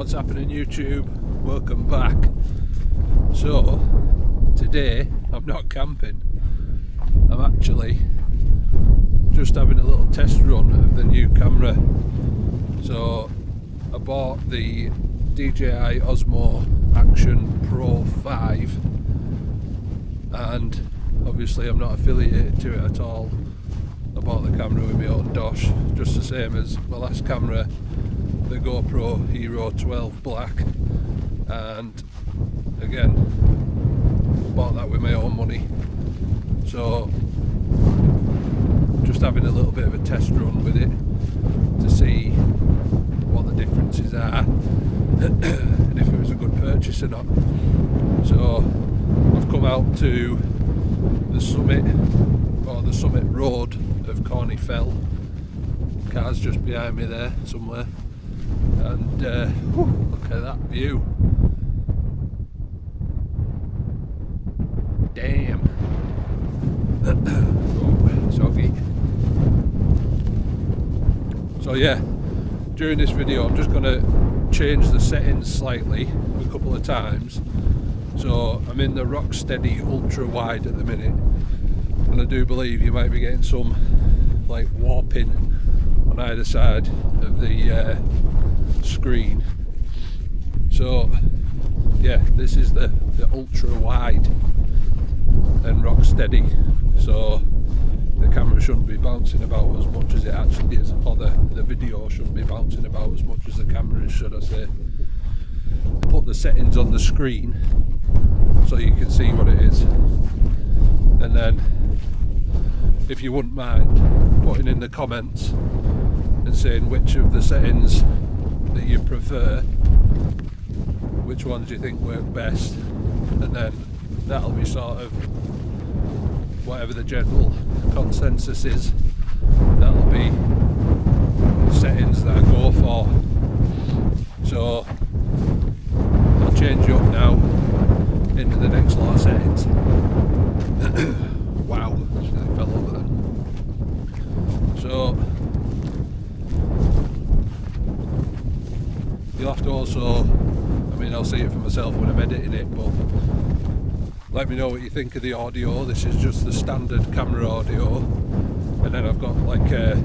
What's happening, YouTube? Welcome back. So today I'm not camping, I'm actually just having a little test run of the new camera. So I bought the DJI Osmo Action Pro 5 and obviously I'm not affiliated to it at all. I bought the camera with my own dosh, just the same as my last camera, the GoPro Hero 12 Black, and again bought that with my own money. So just having a little bit of a test run with it to see what the differences are and if it was a good purchase or not. So I've come out to the summit, or the summit road of Corny Fell. Car's just behind me there somewhere, and look at that view. Damn. Oh, soggy. So yeah, during this video I'm just going to change the settings slightly a couple of times. So I'm in the Rocksteady ultra wide at the minute, and I do believe you might be getting some like warping on either side of the screen. So yeah, this is the ultra wide and Rocksteady, so the camera shouldn't be bouncing about as much as it actually is, or the video shouldn't be bouncing about as much as the camera is, should I say. Put the settings on the screen so you can see what it is, and then if you wouldn't mind putting in the comments and saying which of the settings that you prefer, which ones you think work best, and then that'll be sort of whatever the general consensus is, that'll be the settings that I go for. So I'll change you up now into the next lot of settings. Wow, I fell over there. So you'll have to also, I mean, I'll see it for myself when I'm editing it, but let me know what you think of the audio. This is just the standard camera audio, and then I've got like a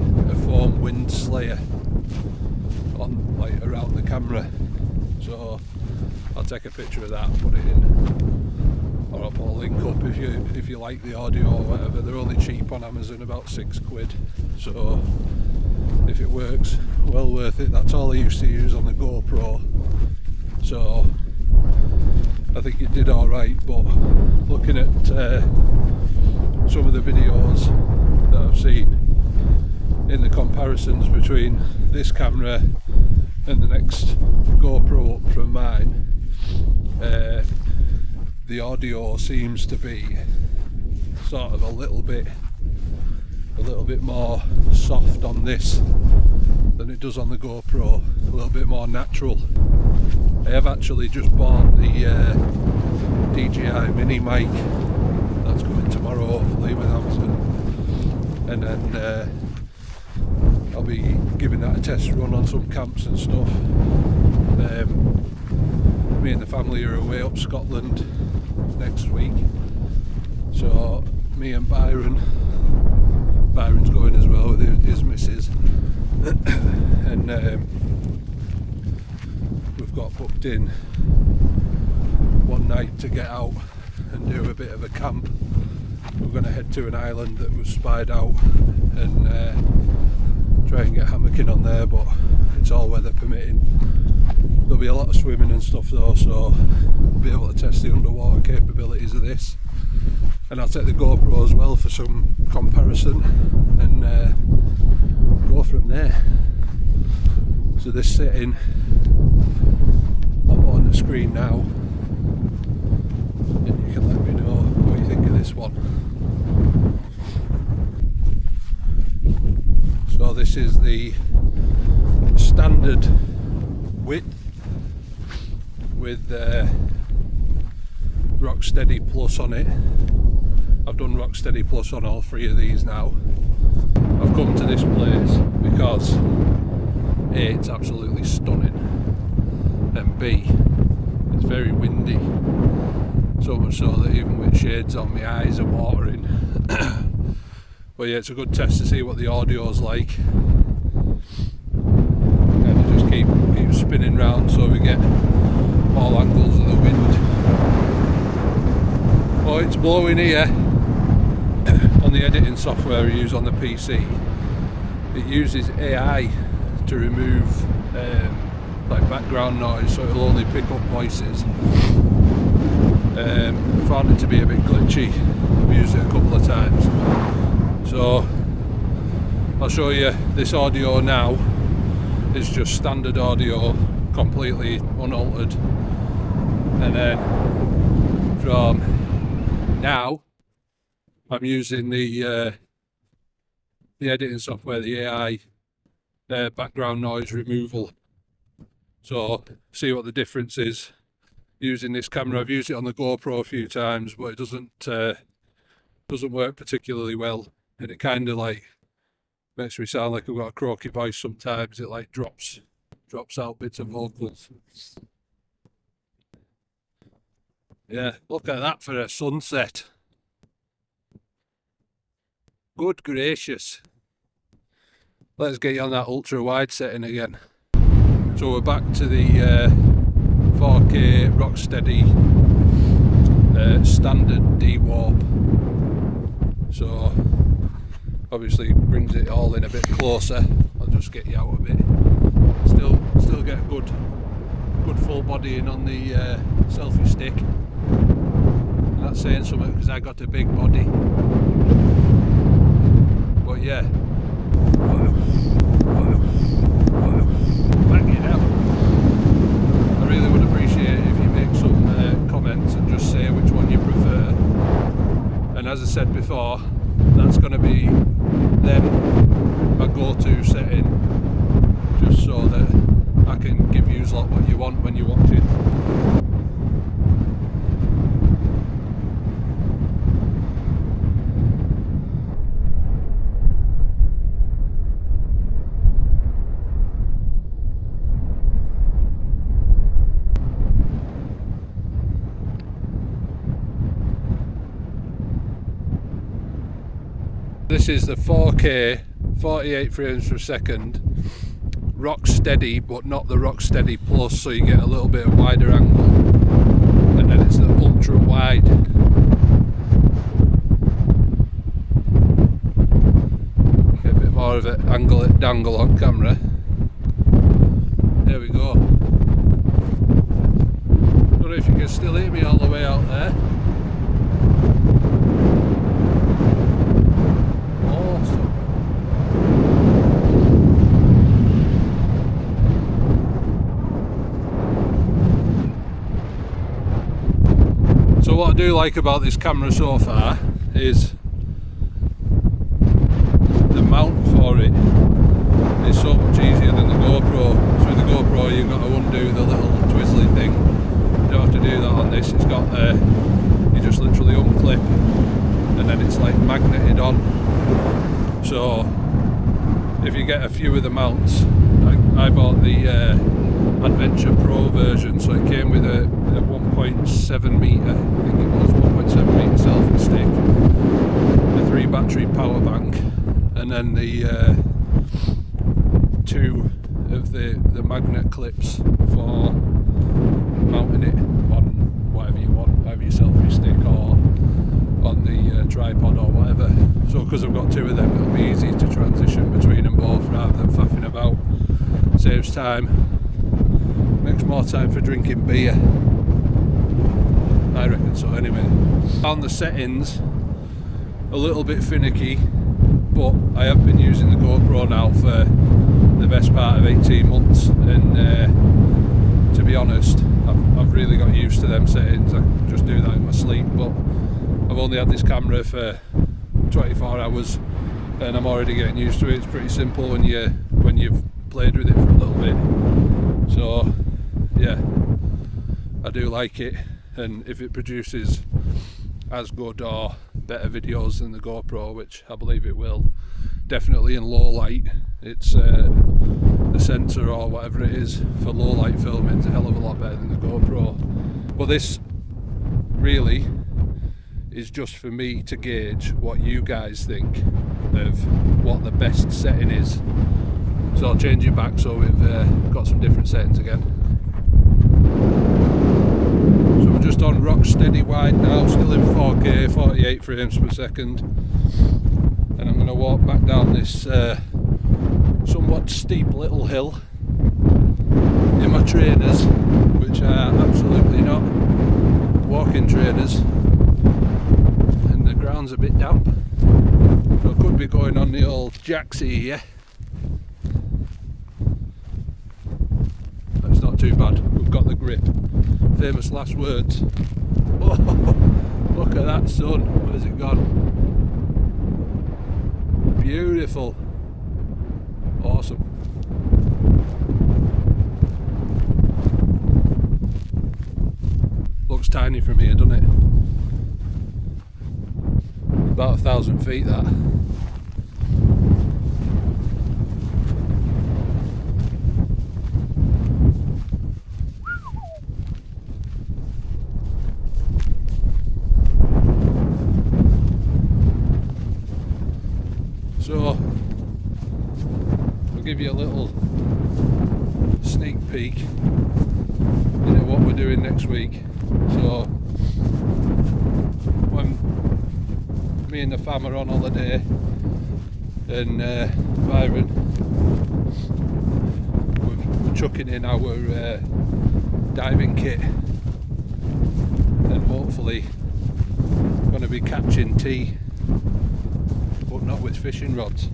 foam wind slayer on, like, around the camera. So I'll take a picture of that and put it in, or I'll put a link up if you like the audio or whatever. They're only cheap on Amazon, about £6. So if it works, well worth it. That's all I used to use on the GoPro, so I think it did alright. But looking at some of the videos that I've seen in the comparisons between this camera and the next GoPro up from mine, the audio seems to be sort of a little bit more soft on this than it does on the GoPro, a little bit more natural. I have actually just bought the DJI mini mic that's coming tomorrow, hopefully, with Amazon, and then I'll be giving that a test run on some camps and stuff. Me and the family are away up Scotland next week, so me and Byron's going as well with his missus, and we've got booked in one night to get out and do a bit of a camp. We're going to head to an island that was spied out and try and get hammocking on there, but it's all weather permitting. There'll be a lot of swimming and stuff though, so we'll be able to test the underwater capabilities of this. And I'll take the GoPro as well for some comparison and go from there. So this setting I'll put on the screen now, and you can let me know what you think of this one. So this is the standard width with Rocksteady Plus on it. I've done Rocksteady Plus on all three of these now. I've come to this place because A, it's absolutely stunning, be. It's very windy, so much so that even with shades on my eyes are watering. But yeah, it's a good test to see what the audio's like. Kind of just keep spinning round so we get all angles of the wind. Oh, it's blowing here. On the editing software we use on the PC, it uses AI to remove like background noise, so it'll only pick up voices. I found it to be a bit glitchy. I've used it a couple of times. So I'll show you this audio now. It's just standard audio, completely unaltered. And then from now, I'm using the editing software, the AI background noise removal. So see what the difference is using this camera. I've used it on the GoPro a few times, but it doesn't work particularly well, and it kind of like makes me sound like I've got a croaky voice sometimes. It like drops out bits of vocals. Yeah, look at that for a sunset. Good gracious. Let's get you on that ultra wide setting again. So we're back to the 4K Rocksteady standard D-warp. So obviously brings it all in a bit closer. I'll just get you out a bit. Still get a good full body in on the selfie stick. And that's saying something because I got a big body. But yeah. Back it out. I really would appreciate it if you make some comments and just say which one you prefer. And as I said before, that's going to be then my go-to setting, just so that I can give you lot what you want when you watch it. This is the 4K 48 frames per second Rocksteady, but not the Rocksteady Plus, so you get a little bit of wider angle, and then it's the ultra wide. Get a bit more of it dangle on camera. There we go. Don't know if you can still hear me all the way out there. So what I do like about this camera so far is the mount for it is so much easier than the GoPro. So with the GoPro you've got to undo the little twizzly thing. You don't have to do that on this. It's got you just literally unclip and then it's like magneted on. So if you get a few of the mounts, I bought the Adventure Pro version, so it came with a 1.7 metre, I think it was 1.7 metre selfie stick, the 3 battery power bank, and then the 2 of the magnet clips for mounting it on whatever you want, either your selfie stick or on the tripod or whatever. So because I've got 2 of them, it'll be easy to transition between them both rather than faffing about. Saves time, makes more time for drinking beer, I reckon so anyway. On the settings, a little bit finicky, but I have been using the GoPro now for the best part of 18 months, and to be honest, I've really got used to them settings. I just do that in my sleep, but I've only had this camera for 24 hours and I'm already getting used to it. It's pretty simple when you've played with it for a little bit. So yeah, I do like it, and if it produces as good or better videos than the GoPro, which I believe it will, definitely in low light, it's the sensor or whatever it is for low light filming is a hell of a lot better But this really is just for me to gauge what you guys think of what the best setting is. So I'll change it back so we've got some different settings again. So we're just on rock steady wide now, still in 4K, 48 frames per second. And I'm going to walk back down this somewhat steep little hill in my trainers, which are absolutely not walking trainers, and the ground's a bit damp, so I could be going on the old jacksy here. That's not too bad, we've got the grip. Famous last words. Oh, look at that sun, where's it gone? Beautiful. Awesome. Looks tiny from here, doesn't it? About 1,000 feet that. So I'll give you a little sneak peek into what we're doing next week. So when me and the fam are on holiday, and Byron, we're chucking in our diving kit, and hopefully going to be catching tea, but not with fishing rods.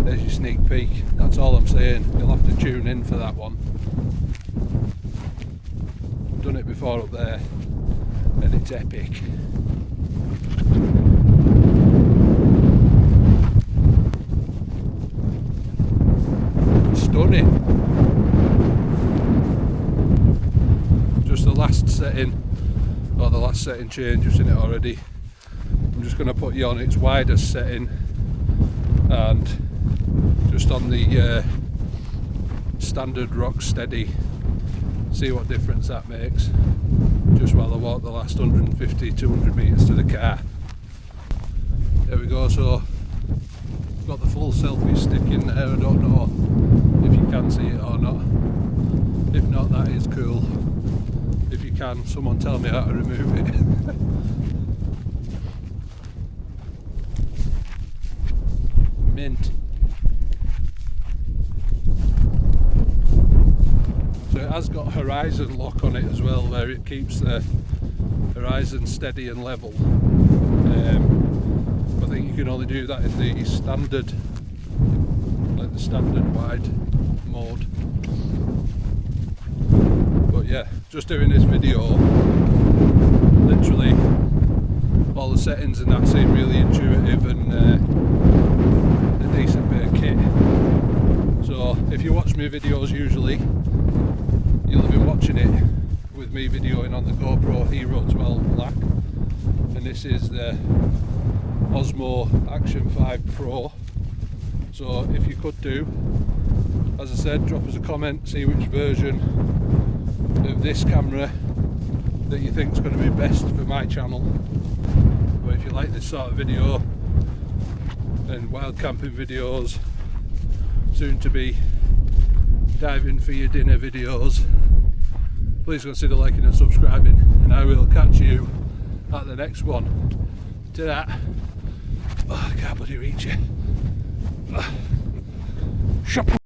There's your sneak peek, that's all I'm saying. You'll have to tune in for that one. I've done it before up there and it's epic. Stunning. Just the last setting, or the last setting change, you've seen it already. I'm just going to put you on its widest setting and just on the standard rock steady, see what difference that makes, just while I walk the last 150-200 metres to the car. There we go. So got the full selfie stick in there. I don't know if you can see it or not. If not, that is cool. If you can, someone tell me how to remove it. Mint. So it has got horizon lock on it as well, where it keeps the horizon steady and level. I think you can only do that in the standard, like the standard wide mode. But yeah, just doing this video, literally all the settings and that seem really intuitive and a decent bit of kit. So if you watch my videos usually, you'll have been watching it with me videoing on the GoPro Hero 12 Black, and this is the Osmo Action 5 Pro. So if you could do, as I said, drop us a comment, see which version of this camera that you think is going to be best for my channel. But if you like this sort of video and wild camping videos, soon to be diving for your dinner videos, please consider liking and subscribing, and I will catch you at the next one. To that, oh, I can't bloody reach it. Shop.